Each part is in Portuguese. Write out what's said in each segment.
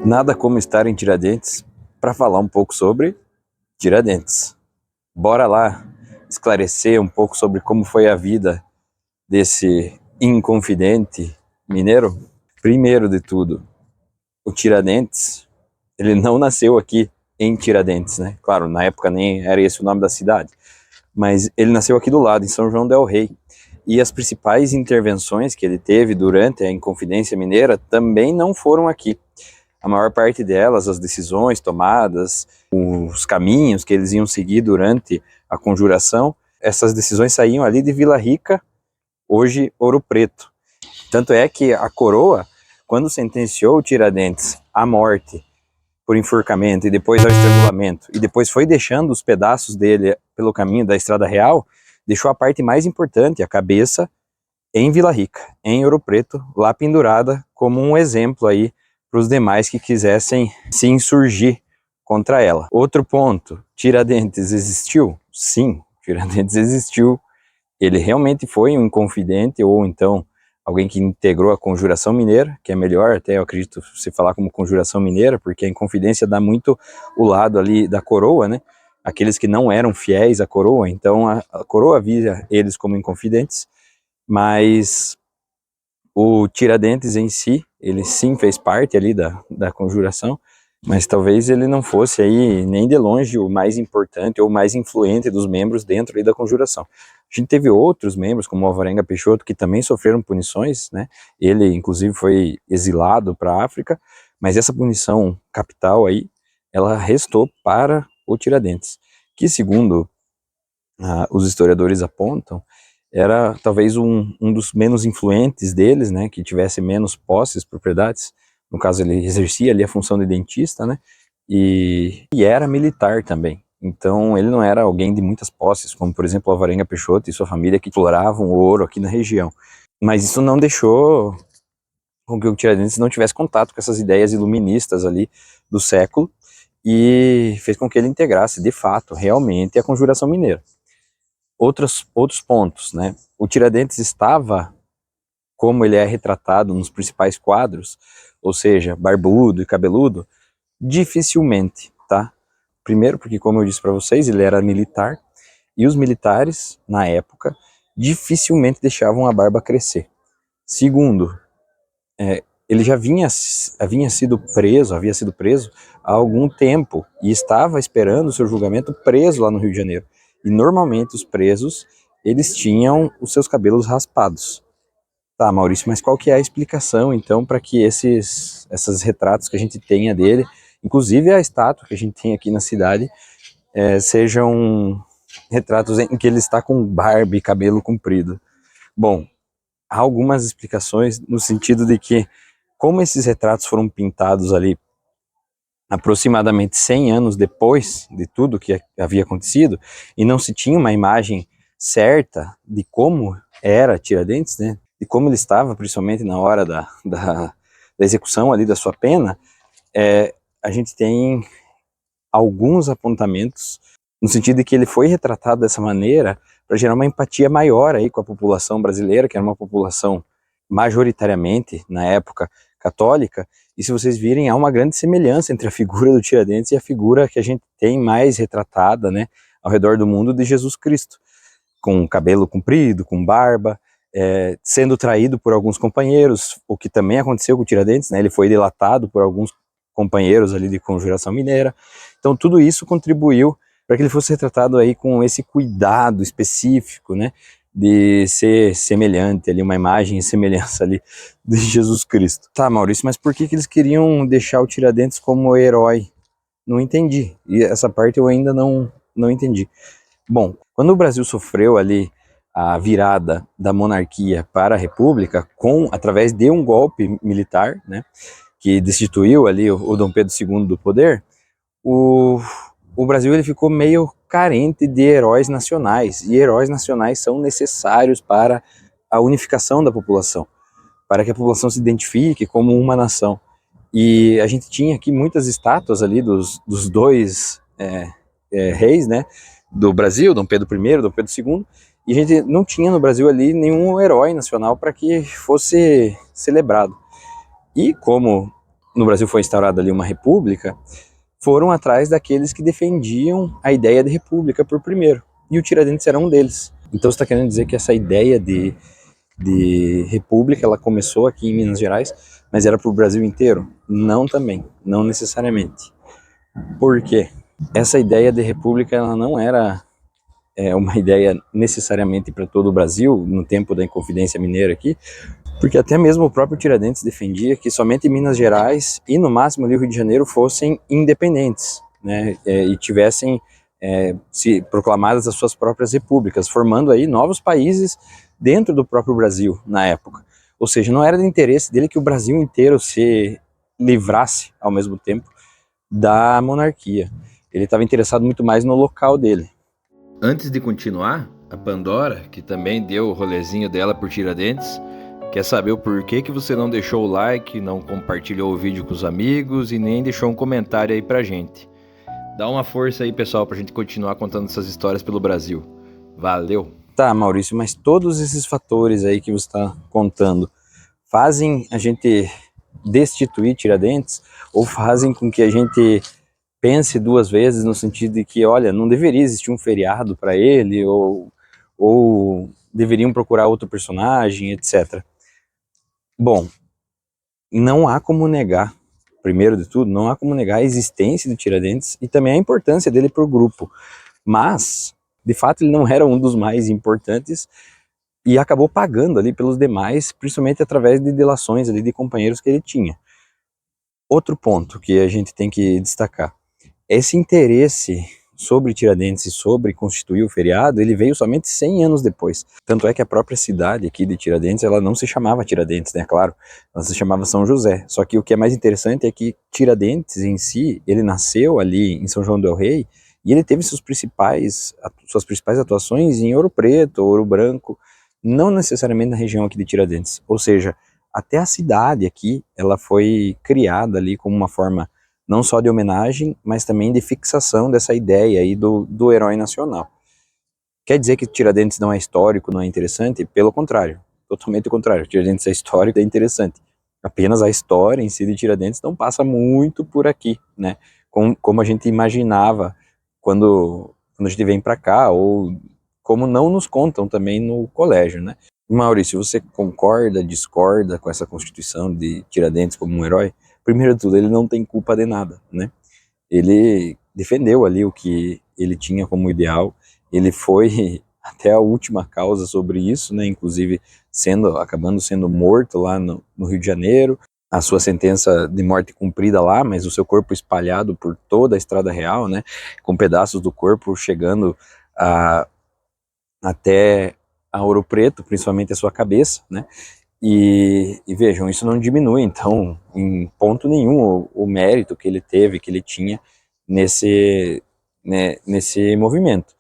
Nada como estar em Tiradentes para falar um pouco sobre Tiradentes. Bora lá esclarecer um pouco sobre como foi a vida desse inconfidente mineiro? Primeiro de tudo, o Tiradentes, ele não nasceu aqui em Tiradentes, né? Claro, na época nem era esse o nome da cidade, mas ele nasceu aqui do lado, em São João del Rei. E as principais intervenções que ele teve durante a Inconfidência Mineira também não foram aqui. A maior parte delas, as decisões tomadas, os caminhos que eles iam seguir durante a conjuração, essas decisões saíam ali de Vila Rica, hoje Ouro Preto. Tanto é que a coroa, quando sentenciou o Tiradentes à morte por enforcamento e depois ao estrangulamento, e depois foi deixando os pedaços dele pelo caminho da Estrada Real, deixou a parte mais importante, a cabeça, em Vila Rica, em Ouro Preto, lá pendurada como um exemplo aí para os demais que quisessem se insurgir contra ela. Outro ponto, Tiradentes existiu? Sim, Tiradentes existiu. Ele realmente foi um inconfidente, ou então alguém que integrou a Conjuração Mineira, que é melhor até, eu acredito, se falar como Conjuração Mineira, porque a Inconfidência dá muito o lado ali da coroa, né? Aqueles que não eram fiéis à coroa, então a coroa via eles como inconfidentes, mas o Tiradentes em si, ele sim fez parte ali da conjuração, mas talvez ele não fosse aí nem de longe o mais importante ou mais influente dos membros dentro ali da conjuração. A gente teve outros membros, como o Alvarenga Peixoto, que também sofreram punições, né? Ele, inclusive, foi exilado para a África, mas essa punição capital aí, ela restou para o Tiradentes, que segundo os historiadores apontam, era talvez um dos menos influentes deles, né, que tivesse menos posses, propriedades. No caso, ele exercia ali a função de dentista, né, e era militar também. Então, ele não era alguém de muitas posses, como, por exemplo, Alvarenga Peixoto e sua família, que exploravam o ouro aqui na região. Mas isso não deixou com que o Tiradentes não tivesse contato com essas ideias iluministas ali do século e fez com que ele integrasse, de fato, realmente a Conjuração Mineira. Outros pontos, né? O Tiradentes estava, como ele é retratado nos principais quadros, ou seja, barbudo e cabeludo, dificilmente, tá? Primeiro porque, como eu disse para vocês, ele era militar, e os militares, na época, dificilmente deixavam a barba crescer. Segundo, ele já havia sido preso há algum tempo, e estava esperando o seu julgamento preso lá no Rio de Janeiro. E normalmente os presos, eles tinham os seus cabelos raspados. Tá, Maurício, mas qual que é a explicação, então, para que esses retratos que a gente tenha dele, inclusive a estátua que a gente tem aqui na cidade, sejam retratos em que ele está com barba e cabelo comprido? Bom, há algumas explicações no sentido de que, como esses retratos foram pintados ali aproximadamente 100 anos depois de tudo que havia acontecido, e não se tinha uma imagem certa de como era Tiradentes, né, de como ele estava, principalmente na hora da execução ali da sua pena, a gente tem alguns apontamentos no sentido de que ele foi retratado dessa maneira para gerar uma empatia maior aí com a população brasileira, que era uma população majoritariamente, na época, católica. E se vocês virem, há uma grande semelhança entre a figura do Tiradentes e a figura que a gente tem mais retratada, né, ao redor do mundo, de Jesus Cristo, com cabelo comprido, com barba, sendo traído por alguns companheiros, o que também aconteceu com o Tiradentes, né, ele foi delatado por alguns companheiros ali de Conjuração Mineira. Então tudo isso contribuiu para que ele fosse retratado aí com esse cuidado específico, né, de ser semelhante ali, uma imagem e semelhança ali de Jesus Cristo. Tá, Maurício, mas por que eles queriam deixar o Tiradentes como herói? Não entendi, e essa parte eu ainda não entendi. Bom, quando o Brasil sofreu ali a virada da monarquia para a república, através de um golpe militar, né, que destituiu ali o Dom Pedro II do poder, o Brasil ele ficou meio carente de heróis nacionais, e heróis nacionais são necessários para a unificação da população, para que a população se identifique como uma nação. E a gente tinha aqui muitas estátuas ali dos dois reis, né, do Brasil, Dom Pedro I, Dom Pedro II, e a gente não tinha no Brasil ali nenhum herói nacional para que fosse celebrado. E como no Brasil foi instaurada ali uma república, foram atrás daqueles que defendiam a ideia de república por primeiro. E o Tiradentes era um deles. Então você está querendo dizer que essa ideia de república, ela começou aqui em Minas Gerais, mas era para o Brasil inteiro? Não também, não necessariamente. Por quê? Essa ideia de república, ela não era uma ideia necessariamente para todo o Brasil, no tempo da Inconfidência Mineira aqui, porque até mesmo o próprio Tiradentes defendia que somente Minas Gerais e no máximo ali o Rio de Janeiro fossem independentes, né, e tivessem se proclamadas as suas próprias repúblicas, formando aí novos países dentro do próprio Brasil na época. Ou seja, não era de interesse dele que o Brasil inteiro se livrasse ao mesmo tempo da monarquia. Ele estava interessado muito mais no local dele. Antes de continuar, a Pandora, que também deu o rolezinho dela por Tiradentes, quer saber o porquê que você não deixou o like, não compartilhou o vídeo com os amigos e nem deixou um comentário aí pra gente. Dá uma força aí, pessoal, pra gente continuar contando essas histórias pelo Brasil. Valeu! Tá, Maurício, mas todos esses fatores aí que você está contando fazem a gente destituir Tiradentes ou fazem com que a gente pense duas vezes no sentido de que, olha, não deveria existir um feriado para ele ou deveriam procurar outro personagem, etc. Bom, não há como negar, primeiro de tudo, não há como negar a existência do Tiradentes e também a importância dele para o grupo. Mas, de fato, ele não era um dos mais importantes e acabou pagando ali pelos demais, principalmente através de delações ali de companheiros que ele tinha. Outro ponto que a gente tem que destacar, esse interesse sobre Tiradentes e sobre constituir o feriado, ele veio somente 100 anos depois. Tanto é que a própria cidade aqui de Tiradentes, ela não se chamava Tiradentes, né, claro, ela se chamava São José. Só que o que é mais interessante é que Tiradentes em si, ele nasceu ali em São João del Rei e ele teve suas principais atuações em Ouro Preto, Ouro Branco, não necessariamente na região aqui de Tiradentes. Ou seja, até a cidade aqui, ela foi criada ali como uma forma não só de homenagem, mas também de fixação dessa ideia aí do herói nacional. Quer dizer que Tiradentes não é histórico, não é interessante? Pelo contrário, totalmente o contrário. Tiradentes é histórico, é interessante. Apenas a história em si de Tiradentes não passa muito por aqui, né? Como a gente imaginava quando a gente vem para cá, ou como não nos contam também no colégio, né? Maurício, você concorda, discorda com essa constituição de Tiradentes como um herói? Primeiro de tudo, ele não tem culpa de nada, né? Ele defendeu ali o que ele tinha como ideal, ele foi até a última causa sobre isso, né? Inclusive acabando sendo morto lá no Rio de Janeiro, a sua sentença de morte cumprida lá, mas o seu corpo espalhado por toda a Estrada Real, né? Com pedaços do corpo chegando até a Ouro Preto, principalmente a sua cabeça, né? E vejam, isso não diminui, então, em ponto nenhum, o mérito que ele teve, que ele tinha nesse movimento.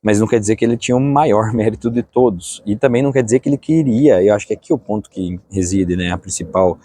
Mas não quer dizer que ele tinha o maior mérito de todos. E também não quer dizer que ele queria, eu acho que aqui é o ponto que reside, né, a principal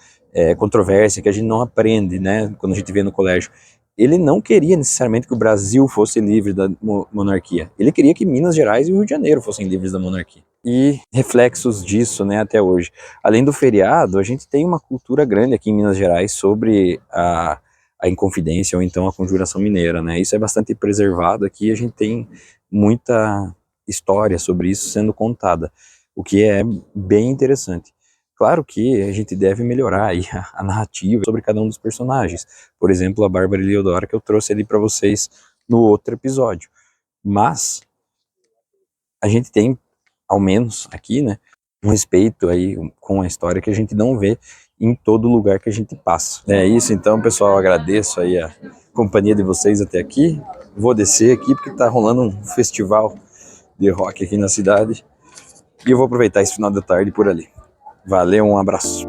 controvérsia, que a gente não aprende, né, quando a gente vê no colégio. Ele não queria necessariamente que o Brasil fosse livre da monarquia. Ele queria que Minas Gerais e o Rio de Janeiro fossem livres da monarquia. E reflexos disso, né, até hoje. Além do feriado, a gente tem uma cultura grande aqui em Minas Gerais sobre a Inconfidência ou então a Conjuração Mineira, né? Isso é bastante preservado aqui, a gente tem muita história sobre isso sendo contada, o que é bem interessante. Claro que a gente deve melhorar aí a narrativa sobre cada um dos personagens. Por exemplo, a Bárbara Eliodora, que eu trouxe ali para vocês no outro episódio. Mas a gente tem, ao menos aqui, né, um respeito aí com a história que a gente não vê em todo lugar que a gente passa. É isso então, pessoal, agradeço aí a companhia de vocês até aqui. Vou descer aqui porque tá rolando um festival de rock aqui na cidade e eu vou aproveitar esse final da tarde por ali. Valeu, um abraço.